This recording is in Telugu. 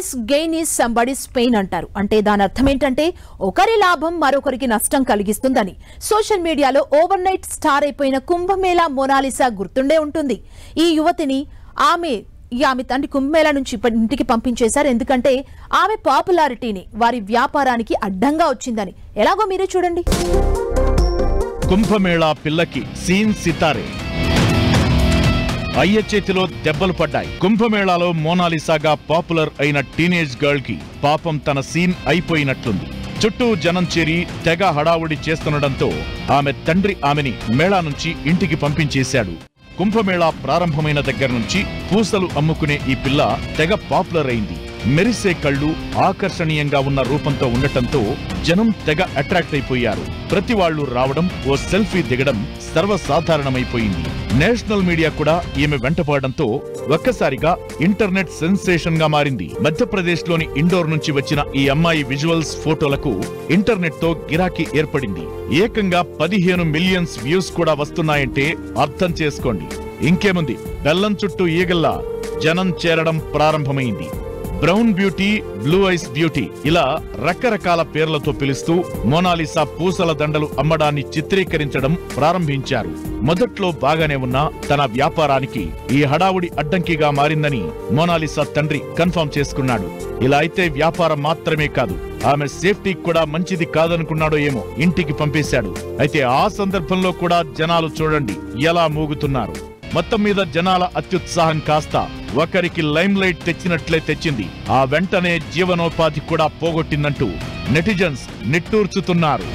Somebody's gain is somebody's pain అంటారు. అంటే దాని అర్థం ఏంటంటే ఒకరి లాభం మరొకరికి నష్టం కలిగిస్తుందని. సోషల్ మీడియాలో ఓవర్ నైట్ స్టార్ అయిపోయిన కుంభమేళా మోనాలిసా గుర్తుండే ఉంటుంది. ఈ యువతిని ఆమె తండ్రి కుంభమేళా నుంచి ఇంటికి పంపించేశారు. ఎందుకంటే ఆమె పాపులారిటీని వారి వ్యాపారానికి అడ్డంగా వచ్చిందని. ఎలాగో మీరే చూడండి. కుంభమేళా పిల్లకి సీన్ సితారే. అయ్య చేతిలో దెబ్బలు పడ్డాయి. కుంభమేళాలో మోనాలిసాగా పాపులర్ అయిన టీనేజ్ గర్ల్ కి పాపం తన సీన్ అయిపోయినట్లుంది. చుట్టూ జనం చేరి తెగ హడావుడి చేస్తుండటంతో ఆమె తండ్రి ఆమెని మేళా నుంచి ఇంటికి పంపించేశాడు. కుంభమేళా ప్రారంభమైన దగ్గర నుంచి పూసలు అమ్ముకునే ఈ పిల్ల తెగ పాపులర్ అయింది. మెరిసే కళ్ళు, ఆకర్షణీయంగా ఉన్న రూపంతో ఉండటంతో జనం తెగ అట్రాక్ట్ అయిపోయారు. ప్రతి వాళ్లు రావడం, ఓ సెల్ఫీ దిగడం సర్వసాధారణమైపోయింది. నేషనల్ మీడియా కూడా ఈమె వెంటపడడంతో ఒక్కసారిగా ఇంటర్నెట్ సెన్సేషన్ గా మారింది. మధ్యప్రదేశ్ లోని ఇండోర్ నుంచి వచ్చిన ఈ అమ్మాయి విజువల్స్, ఫోటోలకు ఇంటర్నెట్ తో గిరాకీ ఏర్పడింది. ఏకంగా 15 మిలియన్స్ వ్యూస్ కూడా వస్తున్నాయంటే అర్థం చేసుకోండి. ఇంకేముంది, బెల్లం చుట్టూ ఈగల్లా జనం చేరడం ప్రారంభమైంది. Brown beauty, blue ice beauty ఇలా రకరకాల పేర్లతో పిలుస్తూ మోనాలిసా పూసల దండలు అమ్మడాన్ని చిత్రీకరించడం ప్రారంభించారు. మొదట్లో బాగానే ఉన్న తన వ్యాపారానికి ఈ హడావుడి అడ్డంకిగా మారిందని మోనాలిసా తండ్రి కన్ఫర్మ్ చేసుకున్నాడు. ఇలా అయితే వ్యాపారం మాత్రమే కాదు, ఆమె సేఫ్టీ కూడా మంచిది కాదనుకున్నాడో ఏమో ఇంటికి పంపేశాడు. అయితే ఆ సందర్భంలో కూడా జనాలు చూడండి ఎలా మూగుతున్నారు. మొత్తం మీద జనాల అత్యుత్సాహం కాస్త ఒకరికి లైమ్ లైట్ తెచ్చినట్లే తెచ్చింది. ఆ వెంటనే జీవనోపాధి కూడా పోగొట్టిందంటూ నెటిజన్స్ నిట్టూర్చుతున్నారు.